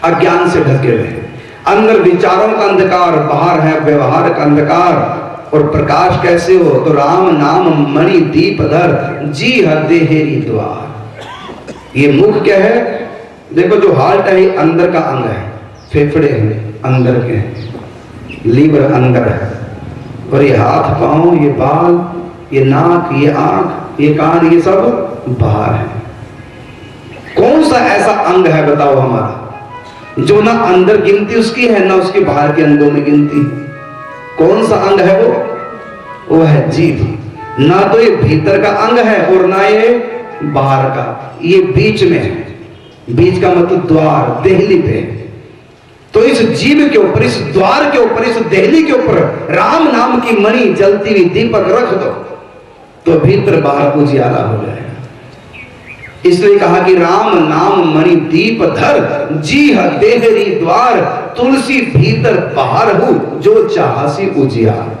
अज्ञान से ढके हुए, अंदर विचारों का अंधकार, बाहर है व्यवहार का अंधकार। और प्रकाश कैसे हो? तो राम नाम मणि दीप धर, जी हृदय हेरी द्वार। ये मुख क्या है? देखो जो हार्ट है ये अंदर का अंग है, फेफड़े हैं अंदर के हैं, लीवर अंदर है, और ये हाथ पांव, ये बाल, ये नाक, ये आंख, ये कान, ये सब बाहर है। कौन सा ऐसा अंग है बताओ हमारा जो ना अंदर गिनती उसकी है ना उसके बाहर के अंगों में गिनती? कौन सा अंग है वो है जीभ। ना तो ये भीतर का अंग है और ना ये बाहर का, ये बीच में है। बीच का मतलब द्वार, देहली पे। तो इस जीभ के ऊपर, इस द्वार के ऊपर, इस देहली के ऊपर राम नाम की मणि जलती हुई दीपक रख दो तो भीतर बाहर उजियाला हो जाएगा। इसलिए कहा कि राम नाम मणि दीप धर, जी ह देहरी द्वार, तुलसी भीतर बाहर हूं, जो चाहसी उजियार।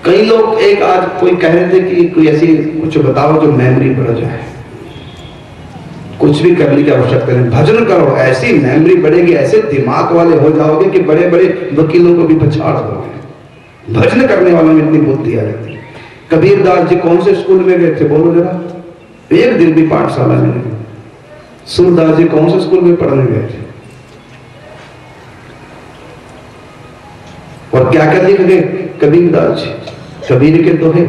कई लोग, एक आज कोई कह रहे थे कि कोई ऐसी कुछ बताओ जो मेमोरी बढ़ जाए। कुछ भी करने की आवश्यकता नहीं, भजन करो, ऐसी मेमोरी बढ़ेगी, ऐसे दिमाग वाले हो जाओगे कि बड़े बड़े वकीलों को भी पछाड़ दोगे। भजन करने वालों में इतनी बुद्धि आ जाती है। कबीरदास जी कौन से स्कूल में गए थे बोलो जरा? एक दिन भी पाठशाला में नहीं। सूरदास जी कौन से स्कूल में पढ़ने गए थे? और क्या क्या लिख गए कबीरदास जी? कबीर के दोहे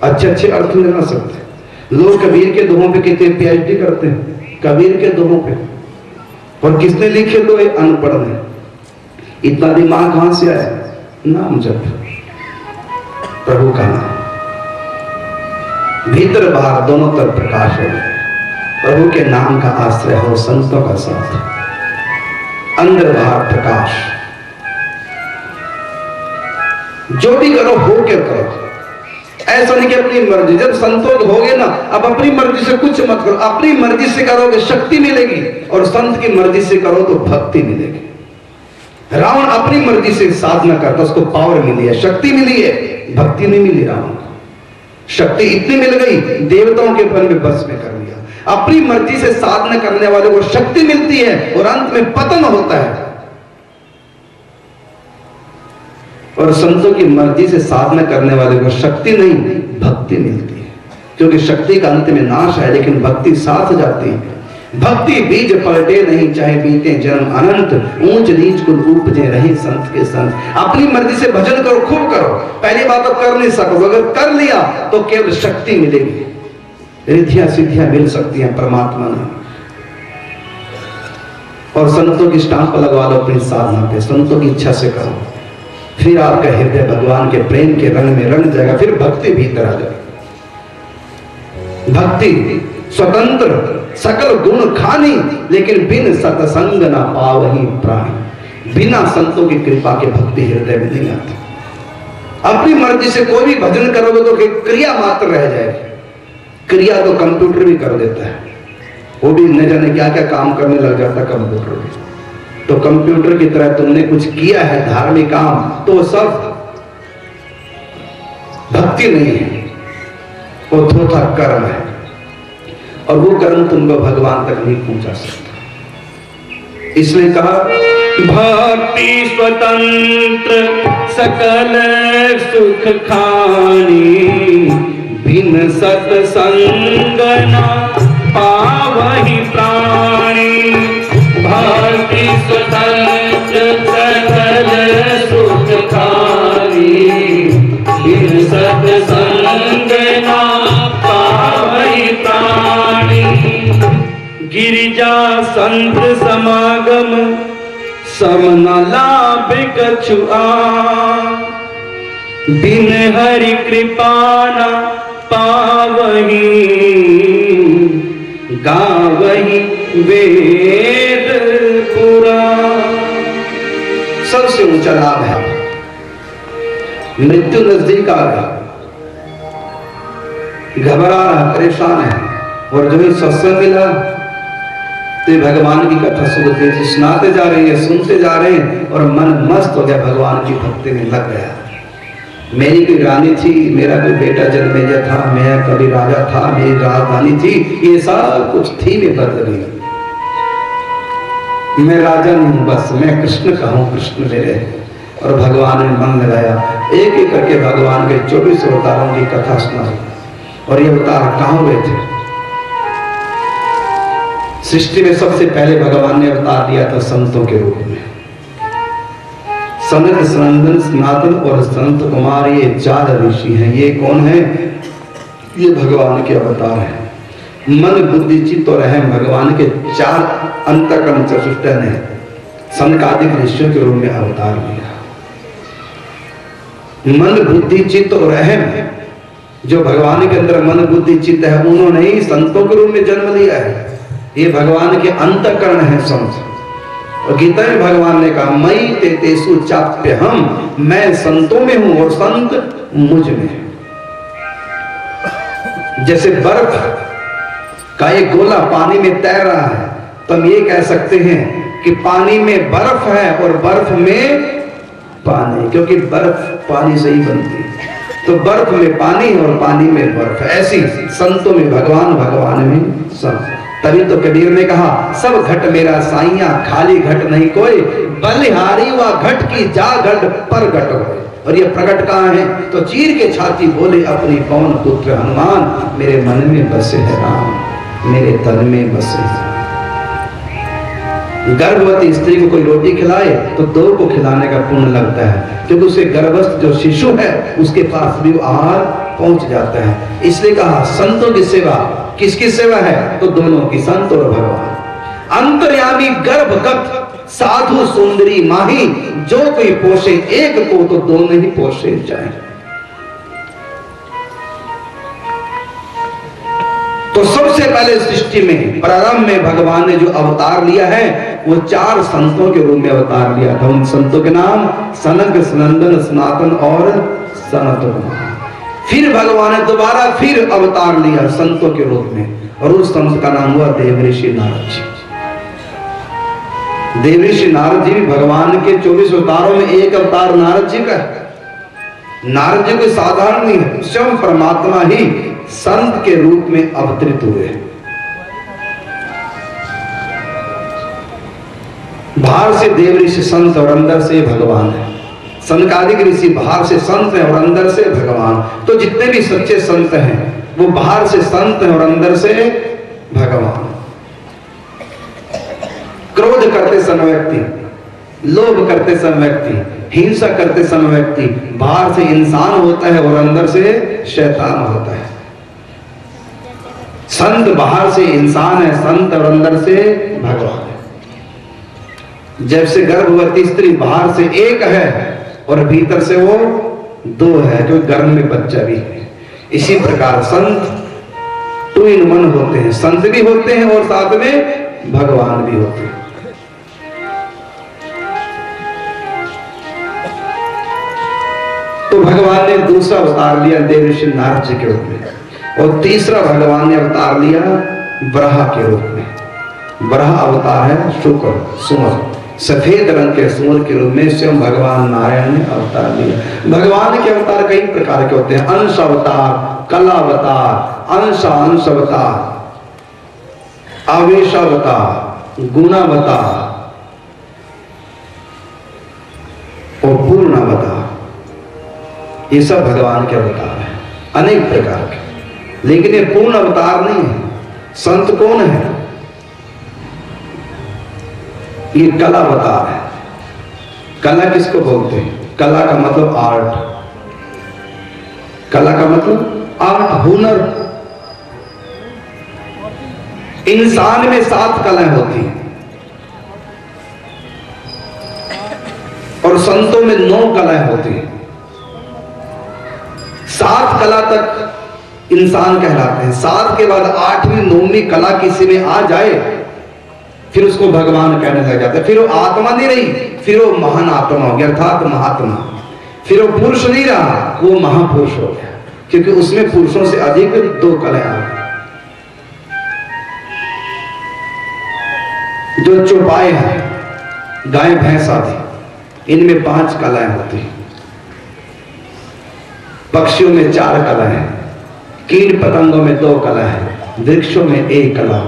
अच्छे अच्छे अर्थ लगा सकते। लोग कबीर के दोहों पे कितने पीएचडी करते हैं, कबीर के दोहों पे। और किसने लिखे? तो अनपढ़ ने। इतना दिमाग कहां से आया? नाम जप, प्रभु का नाम। भीतर बाहर दोनों तरफ प्रकाश हो, प्रभु के नाम का आश्रय हो, संतों का साथ, अंदर बाहर प्रकाश। जो भी करो हो के करो, ऐसा नहीं कि अपनी मर्जी। जब संतोष होगे ना, अब अपनी मर्जी से कुछ मत करो। अपनी मर्जी से करोगे शक्ति मिलेगी, और संत की मर्जी से करो तो भक्ति मिलेगी। रावण अपनी मर्जी से साधना करता, उसको पावर मिली है, शक्ति मिली है, भक्ति नहीं मिली रावण को। शक्ति इतनी मिल गई, देवताओं के बल में बस में कर लिया। अपनी मर्जी से साधना करने वाले को शक्ति मिलती है और अंत में पतन होता है। और संतों की मर्जी से साधना करने वाले को शक्ति नहीं, भक्ति मिलती है। क्योंकि शक्ति का अंत में नाश है, लेकिन भक्ति साथ जाती है। भक्ति बीज पलटे नहीं, चाहे बीते जन्म अनंत, ऊंच नीच को उपजे रहे संत के संत। अपनी मर्जी से भजन करो, खूब करो। पहली बात तो कर नहीं सकोगे, अगर कर लिया तो केवल शक्ति मिलेगी, रिद्धियां सिद्धियां मिल सकती हैं परमात्मा ने। और संतों की स्टांप लगवा लो अपनी साधना पे, संतों की इच्छा से करो, फिर आपका हृदय भगवान के प्रेम के रंग में रंग जाएगा। फिर भक्ति भीतर आ जाएगी। भक्ति स्वतंत्र सकल गुण खानी, लेकिन बिन सतसंग ना पावही प्राणी। बिना संतों की कृपा के भक्ति हृदय में नहीं आती। अपनी मर्जी से कोई भी भजन करोगे तो क्रिया मात्र रह जाएगी। क्रिया तो कंप्यूटर भी कर देता है, वो भी न जाने क्या क्या काम करने लग जाता है कंप्यूटर भी। तो कंप्यूटर की तरह तुमने कुछ किया है धार्मिक काम, तो सब भक्ति नहीं है, वो थोथा कर्म है। और वो कर्म तुमको भगवान तक नहीं पहुंचा सकता। इसलिए कहा भक्ति स्वतंत्र सकल सुख खानी, बिन सत्संग न पावहि प्राणी। भक्ति स्वतंत्र सकल सुख खानी, बिन सत्संग न पावहि प्राणी। गिरिजा संत समागम सम न लाभ कछु आन, बिन हरि कृपा न पावहि गावहि वेद पुराण। सबसे ऊंचा लाभ है, मृत्यु नजदीक आ रहा, घबरा रहा, परेशान है, और जो सत्संग मिला तो भगवान की कथा सुनाते जा रहे हैं, सुनते जा रहे हैं, और मन मस्त हो गया, भगवान की भक्ति में लग गया। मेरी कोई रानी थी, मेरा कोई बेटा जन्मेजय था, मैं कभी राजा था, मेरी राजधानी थी, ये सब कुछ थी में बदल गई। मैं राजा नहीं हूं, बस मैं कृष्ण का हूं, कृष्ण मेरे। और भगवान ने मन लगाया, एक एक करके भगवान के 24 अवतारों की कथा सुनाई। और ये अवतार कहां हुए थे? सृष्टि में सबसे पहले भगवान ने अवतार लिया था संतों के रूप में। सनत, सनंदन, सनातन और संत कुमार, ये 4 ऋषि हैं। ये कौन है? ये भगवान के अवतार हैं। मन, बुद्धि, चित्त और अहम भगवान के 4 अंतःकरण चतुष्टय ने सनकादिक ऋषियों के रूप में अवतार लिया। मन, बुद्धि, चित्त और अहम, जो भगवान के अंदर मन, बुद्धि, चित्त है, उन्होंने ही संतों के रूप में जन्म लिया है। ये भगवान के अंतःकरण है संत। और गीता में भगवान ने कहा, मई तेतेसु चाप्यहम, मैं संतों में हूं और संत मुझ में है। जैसे बर्फ का एक गोला पानी में तैर रहा है, तो हम ये कह सकते हैं कि पानी में बर्फ है और बर्फ में पानी, क्योंकि बर्फ पानी से ही बनती है। तो बर्फ में पानी और पानी में बर्फ, ऐसी संतों में भगवान, भगवान में संत। तभी तो कबीर ने कहा, सब घट मेरा साइया, खाली घट नहीं कोई, बलिहारी व घट की जा घट पर घट होए। और ये प्रकट कहाँ है? तो चीर के छाती बोले अपनी पवन पुत्र हनुमान, मेरे मन में बसे है राम, मेरे तन में बसे है। गर्भवती स्त्री को कोई रोटी खिलाए तो 2 को खिलाने का पुण्य लगता है, क्योंकि उसे गर्भस्थ जो शिशु है उसके पास भी आहार पहुंच जाता है। इसलिए कहा संतों की सेवा। किसकी सेवा है? तो दोनों की, संत और भगवान। अंतर्यामी गर्भगत साधु सुंदरी माही, जो कोई पोषे एक को तो दोनों ही पोषे जाए। तो सबसे पहले सृष्टि में प्रारंभ में भगवान ने जो अवतार लिया है वो 4 संतों के रूप में अवतार लिया था। उन संतों के नाम सनक, सनंदन, सनातन और सनत कुमार। फिर भगवान ने दोबारा फिर अवतार लिया संतों के रूप में, और उस संत का नाम हुआ देवऋषि नारद जी। देवऋषि नारद जी भी भगवान के 24 अवतारों में एक अवतार नारद जी का है। नारद जी कोई साधारण नहीं है, स्वयं परमात्मा ही संत के रूप में अवतरित हुए। बाहर से देवऋषि संत और अंदर से भगवान है। सनकादिक ऋषि बाहर से संत हैं और अंदर से भगवान। तो जितने भी सच्चे संत हैं वो बाहर से संत हैं और अंदर से भगवान। क्रोध करते समय व्यक्ति, लोभ करते समय व्यक्ति, हिंसा करते समय व्यक्ति बाहर से इंसान होता है और अंदर से शैतान होता है। संत बाहर से इंसान है, संत और अंदर से भगवान है। जैसे गर्भवती स्त्री बाहर से एक है और भीतर से वो 2 है, क्योंकि गर्भ में बच्चा भी है। इसी प्रकार संत 2 in 1 होते हैं, संत भी होते हैं और साथ में भगवान भी होते हैं। तो भगवान ने दूसरा अवतार लिया देवऋषि नारद जी के रूप में, और तीसरा भगवान ने अवतार लिया ब्रह्मा के रूप में। ब्रह्मा अवतार है शुक्र, सुमर, सफेद रंग के सूर के रूप में स्वयं भगवान नारायण ने अवतार लिया। भगवान के अवतार कई प्रकार के होते हैं, अंश अवतार, कला अवतार, अंश अवतार, आवेश अवतार, गुणावतार और पूर्ण अवतार। ये सब भगवान के अवतार हैं, अनेक प्रकार के। लेकिन ये पूर्ण अवतार नहीं है। संत कौन है? ये कला अवतार है। कला किसको बोलते हैं? कला का मतलब आर्ट। कला का मतलब आर्ट, हुनर। इंसान में 7 कलाएं होती हैं और संतों में 9 कलाएं होती हैं। 7 कला तक इंसान कहलाते हैं। 7 के बाद 8वीं 9वीं कला किसी में आ जाए फिर उसको भगवान कहने लग जाता है। फिर वो आत्मा नहीं रही, फिर वो महान आत्मा हो गया, अर्थात महात्मा। फिर वो पुरुष नहीं रहा, वो महापुरुष हो गया, क्योंकि उसमें पुरुषों से अधिक 2 कलाएं आ गई। जो चौपाए हैं, गाय भैंस आदि, इनमें 5 कलाएं होती हैं। पक्षियों में 4 कला है, कीट पतंगों में 2 कला है, वृक्षों में 1 कला।